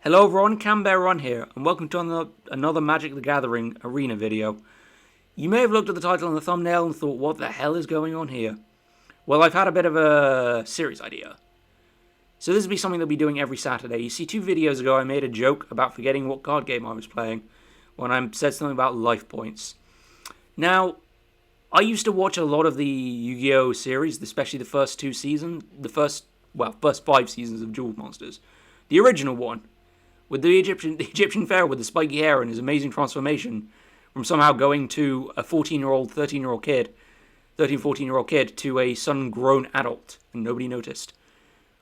Hello everyone, CamBearRun here, and welcome to another Magic the Gathering arena video. You may have looked at the title and the thumbnail and thought, what the hell is going on here? Well, I've had a bit of a series idea. So this will be something that I'll be doing every Saturday. You see, 2 videos ago I made a joke about forgetting what card game I was playing when I said something about life points. Now, I used to watch a lot of the Yu-Gi-Oh series, especially the first 2 seasons, first 5 seasons of Duel Monsters. The original one, with the Egyptian pharaoh with the spiky hair and his amazing transformation from somehow going to a 14-year-old, 13-year-old kid, 13, 14-year-old kid to a sudden grown adult, and nobody noticed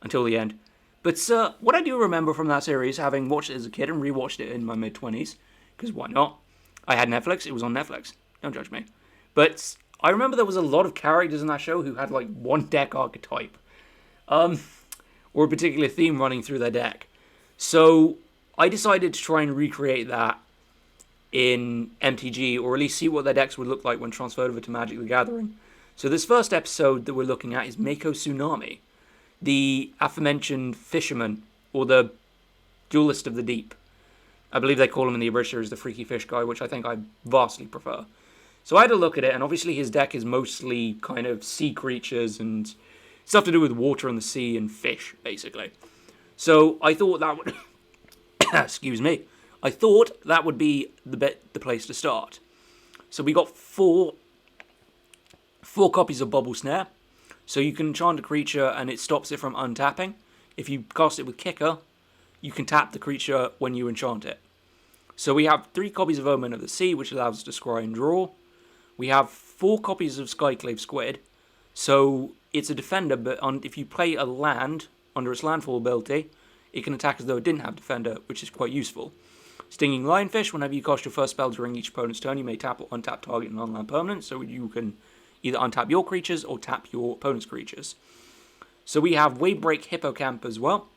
until the end. But what I do remember from that series, having watched it as a kid and rewatched it in my mid-20s, because why not? I had Netflix, it was on Netflix, don't judge me. But I remember there was a lot of characters in that show who had like one deck archetype, or a particular theme running through their deck. So I decided to try and recreate that in MTG, or at least see what their decks would look like when transferred over to Magic the Gathering. So this first episode that we're looking at is Mako Tsunami, the aforementioned fisherman, or the duelist of the deep. I believe they call him in the British series the freaky fish guy, which I think I vastly prefer. So I had a look at it, and obviously his deck is mostly kind of sea creatures and stuff to do with water and the sea and fish, basically. So I thought that would... excuse me. I thought that would be the place to start. So we got four copies of Bubble Snare. So you can enchant a creature and it stops it from untapping. If you cast it with Kicker, you can tap the creature when you enchant it. So we have 3 copies of Omen of the Sea, which allows us to scry and draw. We have 4 copies of Skyclave Squid. So it's a defender, but if you play a land under its landfall ability, it can attack as though it didn't have defender, which is quite useful. Stinging Lionfish, whenever you cast your first spell during each opponent's turn, you may tap or untap target non-land permanent, so you can either untap your creatures or tap your opponent's creatures. So we have Wavebreak Hippocamp as well,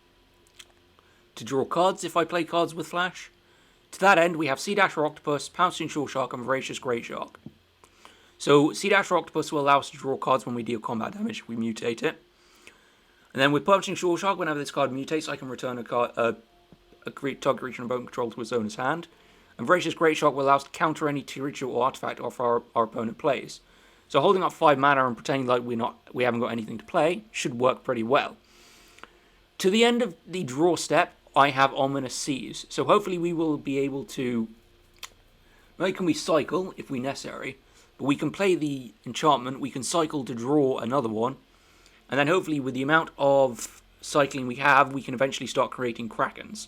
to draw cards if I play cards with Flash. To that end, we have Sea Dasher Octopus, Pouncing Shore Shark, and Voracious Great Shark. So Sea Dasher Octopus will allow us to draw cards when we deal combat damage if we mutate it. And then with Punching Shore Shark, whenever this card mutates, I can return a target creature in opponent control to its owner's hand. And Voracious Great Shark will allow us to counter any creature or artifact off our opponent plays. So holding up 5 mana and pretending like we haven't got anything to play should work pretty well. To the end of the draw step, I have Ominous Seas. So hopefully we will be able to... Not only can we cycle, if we necessary, but we can play the enchantment, we can cycle to draw another one, and then hopefully with the amount of cycling we have, we can eventually start creating Krakens.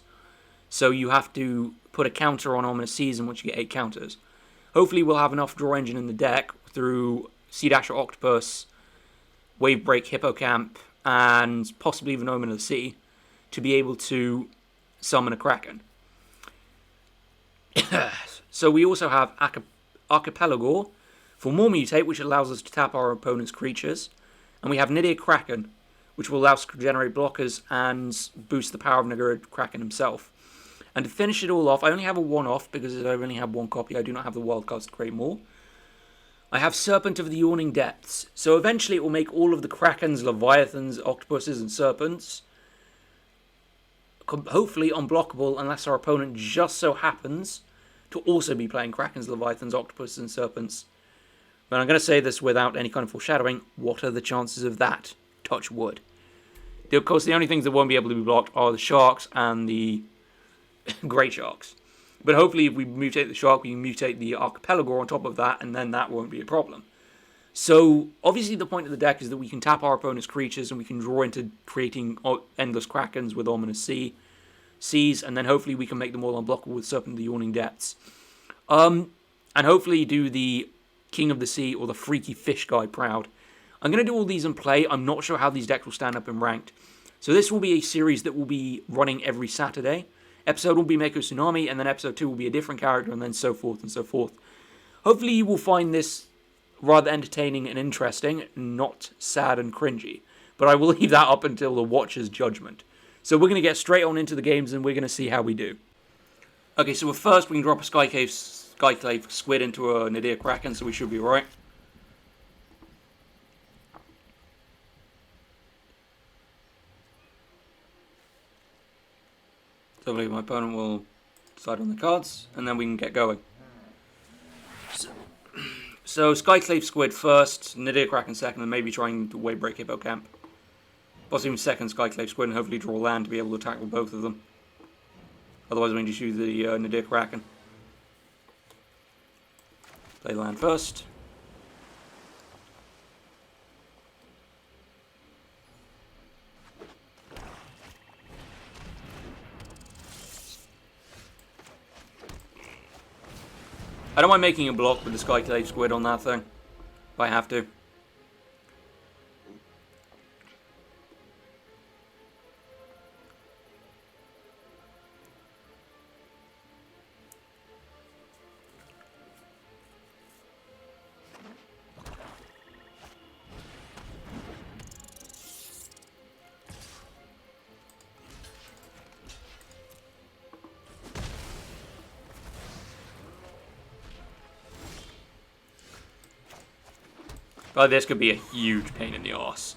So you have to put a counter on Ominous Seas in which you get 8 counters. Hopefully we'll have enough draw engine in the deck through Sea Dasher Octopus, Wavebreak Hippocamp, and possibly even Omen of the Sea to be able to summon a Kraken. So we also have Archipelago for more mutate, which allows us to tap our opponent's creatures. And we have Nidir Kraken, which will allow us to generate blockers and boost the power of Nidir Kraken himself. And to finish it all off, I only have a 1-off because I only have 1 copy. I do not have the wildcards to create more. I have Serpent of the Yawning Depths. So eventually it will make all of the Krakens, Leviathans, Octopuses, and Serpents hopefully unblockable unless our opponent just so happens to also be playing Krakens, Leviathans, Octopuses, and Serpents. But I'm going to say this without any kind of foreshadowing. What are the chances of that? Touch wood. Of course, the only things that won't be able to be blocked are the sharks and the great sharks. But hopefully if we mutate the shark, we can mutate the Archipelago on top of that, and then that won't be a problem. So, obviously the point of the deck is that we can tap our opponent's creatures, and we can draw into creating endless Krakens with Ominous Seas, and then hopefully we can make them all unblockable with Serpent of the Yawning Depths. And hopefully do the King of the Sea or the Freaky Fish guy proud. I'm going to do all these in play. I'm not sure how these decks will stand up in ranked. So this will be a series that will be running every Saturday. Episode will be Mako Tsunami, and then episode 2 will be a different character, and then so forth and so forth. Hopefully you will find this rather entertaining and interesting, not sad and cringy. But I will leave that up until the watcher's judgment. So we're going to get straight on into the games, and we're going to see how we do. Okay, so first we can drop a Skyclave Squid into a Nidir Kraken, so we should be right. So I believe my opponent will decide on the cards, and then we can get going. So Skyclave Squid first, Nadir Kraken second, and maybe trying to wave break Hippo Camp. Possibly even second Skyclave Squid, and hopefully draw land to be able to tackle both of them. Otherwise, we can just use the Nadir Kraken. Play land first. I don't mind making a block with the Skyclave Squid on that thing, if I have to. But this could be a huge pain in the arse.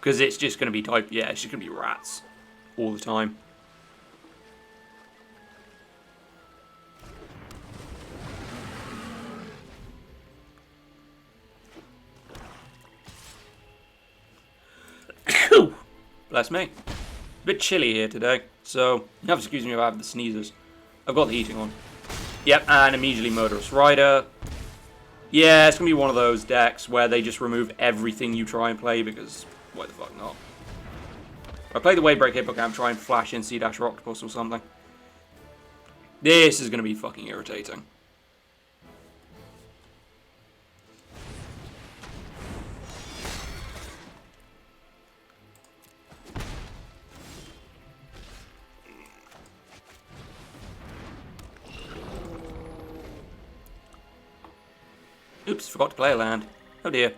Because it's just going to be it's just going to be rats. All the time. Bless me. A bit chilly here today. So, you have to excuse me if I have the sneezes. I've got the heating on. Yep, and immediately Murderous Rider. Yeah, it's going to be one of those decks where they just remove everything you try and play because why the fuck not? I play the Wavebreak Hippocamp, try and flash in C-Octopus or something. This is going to be fucking irritating. Oops, forgot to play a land. Oh dear.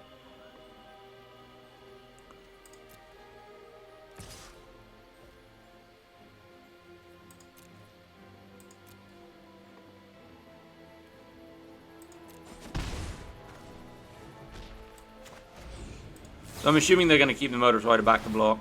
So I'm assuming they're going to keep the Murderous Rider back to block.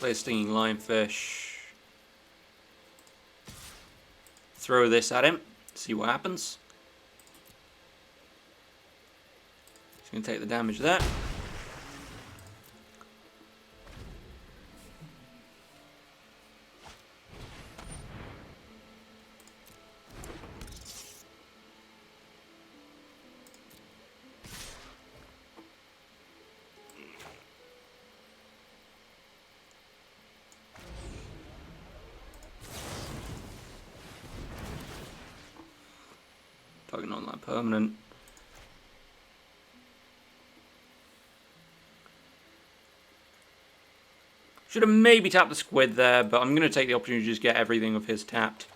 Play a Stinging Lionfish. Throw this at him. See what happens. He's going to take the damage there. Target on that permanent. Should have maybe tapped the squid there, but I'm going to take the opportunity to just get everything of his tapped.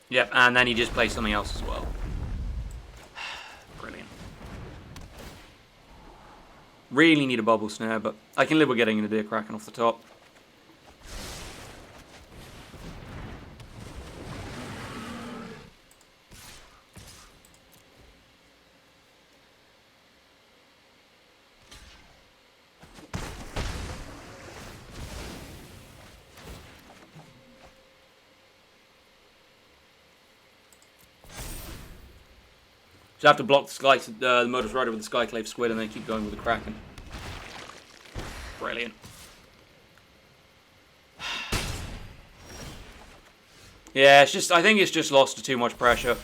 Yep, and then he just plays something else as well. Brilliant. Really need a bubble snare, but I can live with getting a Nadir Kraken off the top. So I have to block the Murderous Rider with the Skyclave Squid and then keep going with the Kraken. Brilliant. Yeah, it's just I think it's just lost to too much pressure.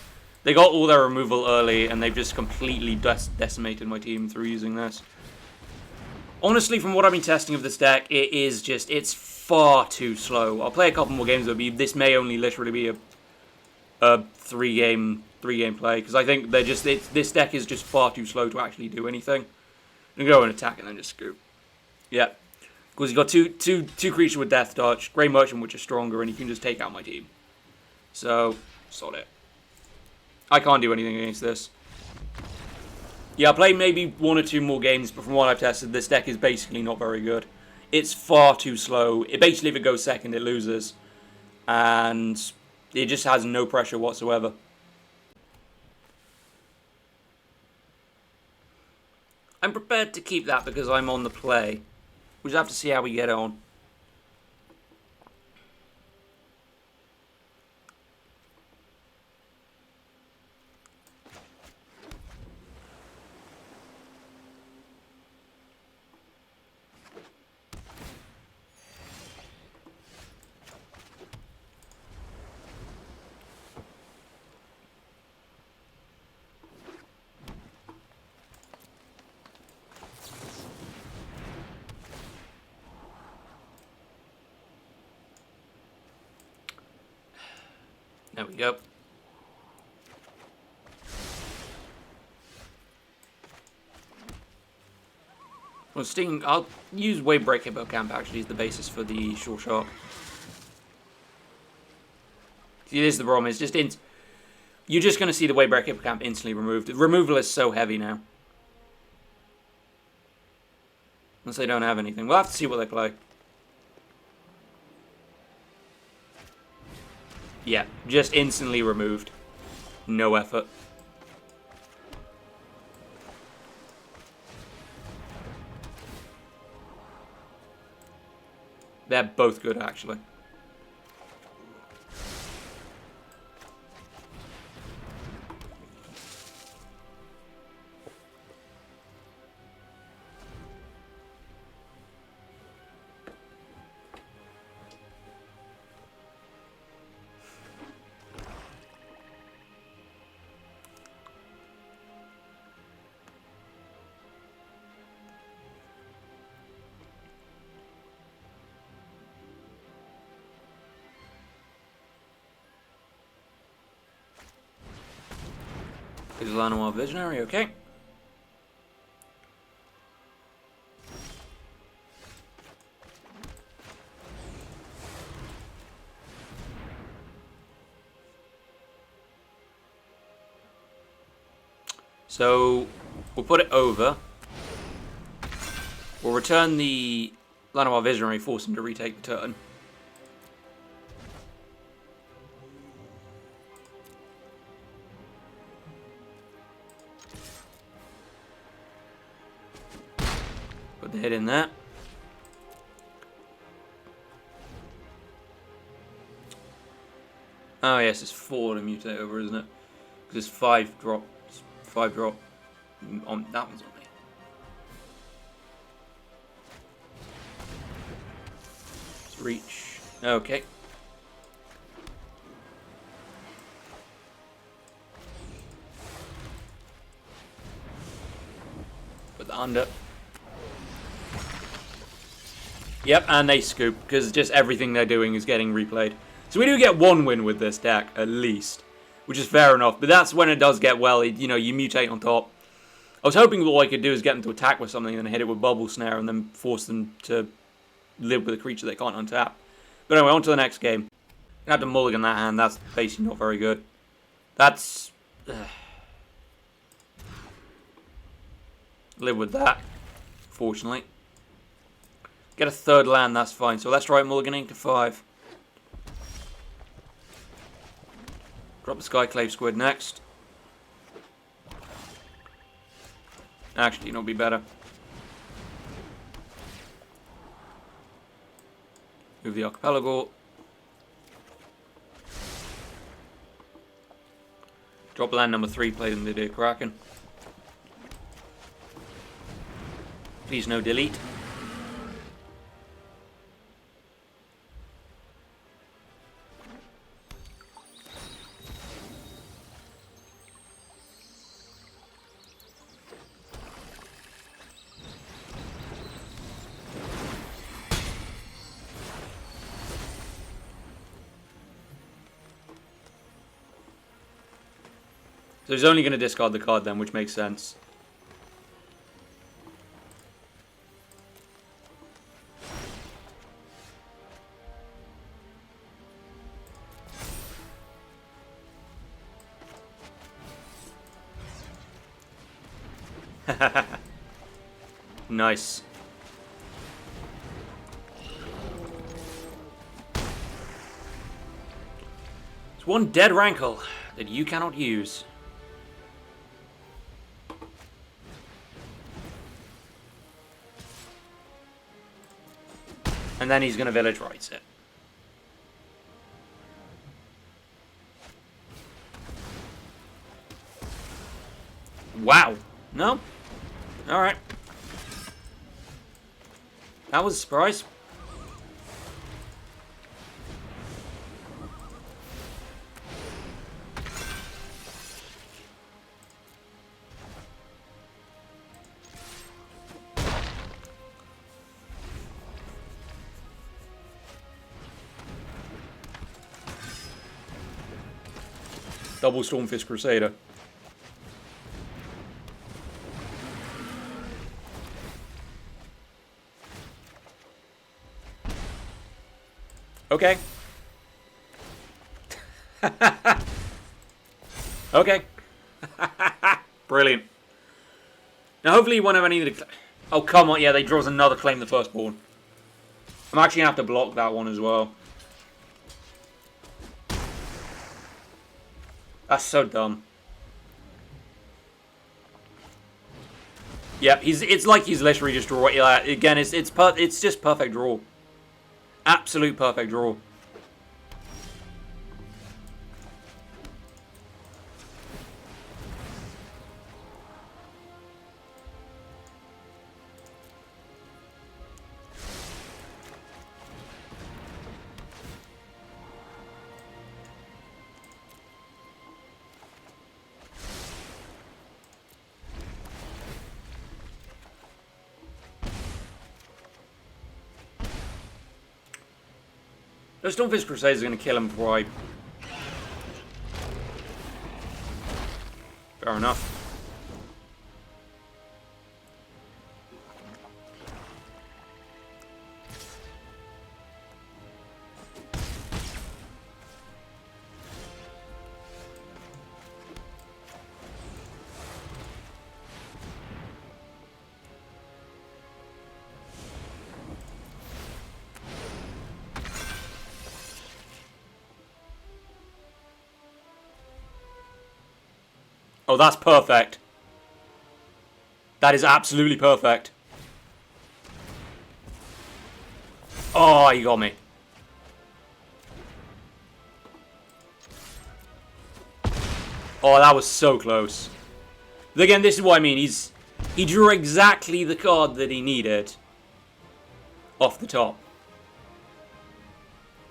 They got all their removal early and they've just completely decimated my team through using this. Honestly, from what I've been testing of this deck, it's far too slow. I'll play a couple more games, this may only literally be a 3-game 3-game play, because I think they're just this deck is just far too slow to actually do anything. You go and attack and then just scoop. Yeah, because you've got two creatures with Death Touch, Grey Merchant, which is stronger, and you can just take out my team. So, sod it. I can't do anything against this. Yeah, I'll play maybe 1 or 2 more games, but from what I've tested, this deck is basically not very good. It's far too slow. Basically, if it goes second, it loses. And it just has no pressure whatsoever. I'm prepared to keep that because I'm on the play. We'll just have to see how we get on. There we go. Well, Sting, I'll use Wavebreak Hippocamp actually as the basis for the Short Shark. See, this is the problem, it's just you're just going to see the Wavebreak Hippocamp instantly removed. The removal is so heavy now. Unless they don't have anything. We'll have to see what they play. Yeah, just instantly removed. No effort. They're both good, actually. Is Lanoir Visionary, okay. So, we'll put it over. We'll return the Lanoir Visionary, force him to retake the turn. Put the hit in there. Oh yes, it's 4 to mutate over, isn't it? Because it's 5 drop. 5 drop. On that one's on me. Let's reach. Okay. Put the under. Yep, and they scoop, because just everything they're doing is getting replayed. So we do get 1 win with this deck, at least. Which is fair enough, but that's when it does get well, you know, you mutate on top. I was hoping that all I could do is get them to attack with something and then hit it with Bubble Snare and then force them to live with a creature they can't untap. But anyway, on to the next game. I had to mulligan that hand, that's basically not very good. That's... live with that, fortunately. Get a 3rd land, that's fine. So let's try mulliganing to 5. Drop the Skyclave Squid next. Actually, it'll be better. Move the Archipelago. Drop land number 3, play them the Kraken. Please no delete. So he's only going to discard the card then, which makes sense. Nice. It's one dead rankle that you cannot use. And then he's going to village rights it. Wow. No? Alright. That was a surprise. Double Stormfist Crusader. Okay. Okay. Brilliant. Now, hopefully you won't have any... Oh, come on. Yeah, they draws another Claim the Firstborn. I'm actually going to have to block that one as well. That's so dumb. Yep, it's like he's literally just draw. Yeah, again, it's just perfect draw. Absolute perfect draw. Those Stormfist Crusaders are going to kill him before I... Fair enough. Oh, that's perfect. That is absolutely perfect. Oh, you got me. Oh, that was so close. But again, this is what I mean. He drew exactly the card that he needed. Off the top.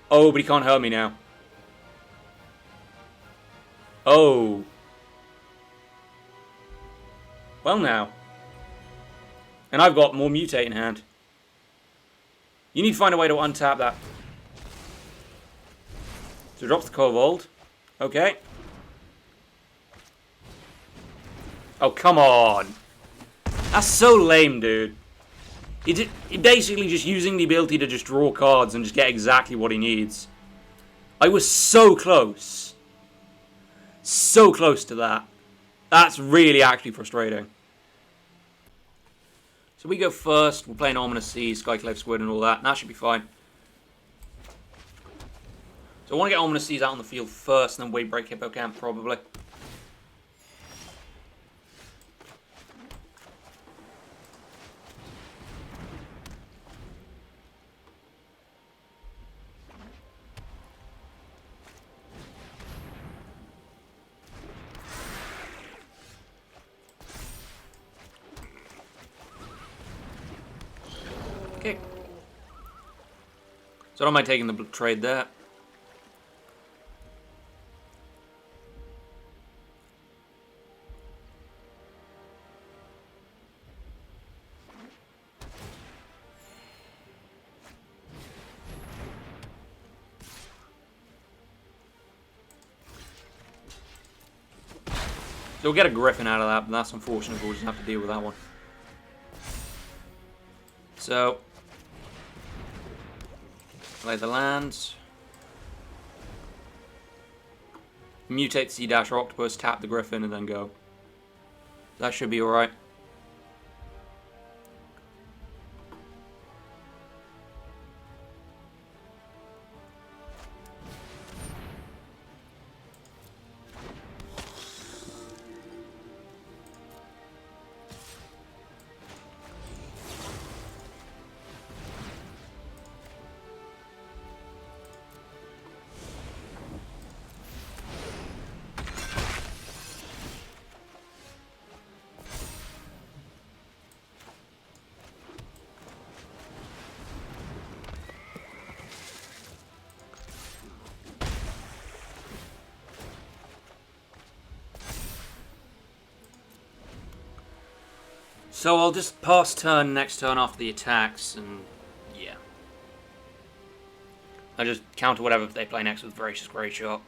Oh, but he can't hurt me now. Oh. Well now. And I've got more Mutate in hand. You need to find a way to untap that. So it drops the Kobold. Okay. Oh, come on. That's so lame, dude. He basically just using the ability to just draw cards and just get exactly what he needs. I was so close. So close to that. That's really actually frustrating. So we go first. We're playing Ominous Sea, Skyclave Squid and all that. And that should be fine. So I want to get Ominous Seas out on the field first and then wait break Hippocamp probably. Okay. So I don't mind taking the trade there. So we'll get a Griffin out of that, but that's unfortunate. We'll just have to deal with that one. So, play the lands. Mutate Sea Dash or Octopus, tap the Griffin, and then go. That should be alright. So I'll just pass turn next turn after the attacks, and yeah. I just counter whatever they play next with Voracious Great Shot.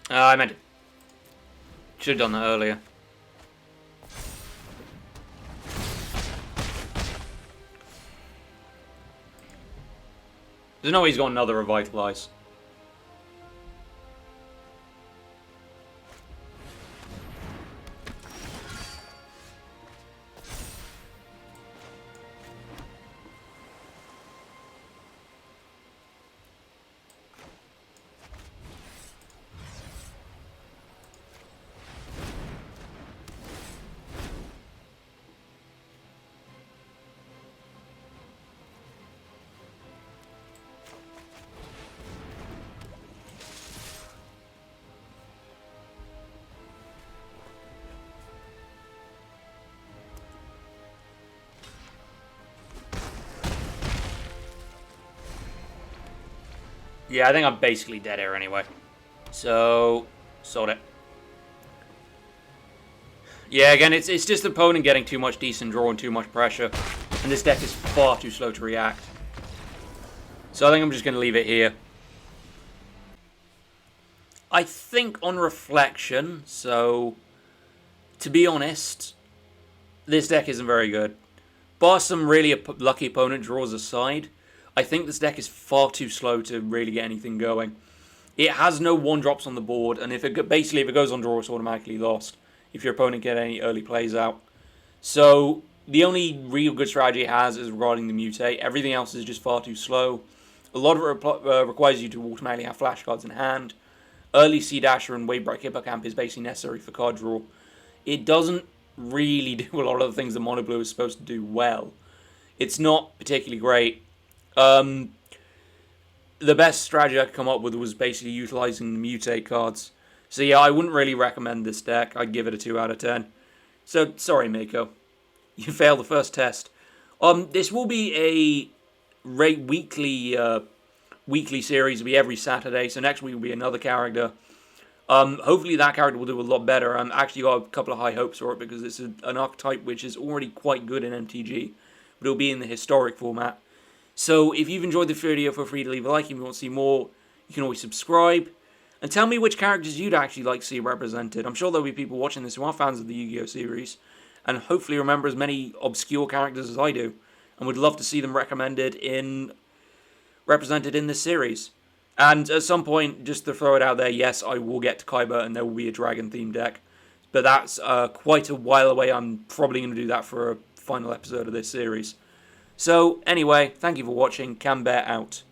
I meant it. Should have done that earlier. There's no way he's got another Revitalize. Yeah, I think I'm basically dead here anyway. So, sort it. Yeah, again, it's just the opponent getting too much decent draw and too much pressure. And this deck is far too slow to react. So I think I'm just going to leave it here. I think on reflection, so to be honest, this deck isn't very good. Bar some really lucky opponent draws aside, I think this deck is far too slow to really get anything going. It has no 1-drops on the board, and if it goes on draw, it's automatically lost if your opponent get any early plays out. So the only real good strategy it has is regarding the mutate. Everything else is just far too slow. A lot of it requires you to automatically have flash cards in hand. Early Sea Dasher and Wavebreak Hippocamp is basically necessary for card draw. It doesn't really do a lot of the things that Mono Blue is supposed to do well. It's not particularly great. The best strategy I could come up with was basically utilizing the mutate cards. So yeah, I wouldn't really recommend this deck. I'd give it a 2 out of 10. So, sorry Mako. You failed the first test. This will be a weekly series. It'll be every Saturday. So next week will be another character. Hopefully that character will do a lot better. I've actually got a couple of high hopes for it because it's an archetype which is already quite good in MTG. But it'll be in the historic format. So if you've enjoyed the video, feel free to leave a like. If you want to see more, you can always subscribe. And tell me which characters you'd actually like to see represented. I'm sure there'll be people watching this who are fans of the Yu-Gi-Oh series. And hopefully remember as many obscure characters as I do. And would love to see them represented in this series. And at some point, just to throw it out there, yes, I will get to Kaiba and there will be a dragon-themed deck. But that's quite a while away. I'm probably going to do that for a final episode of this series. So, anyway, thank you for watching. Cambear out.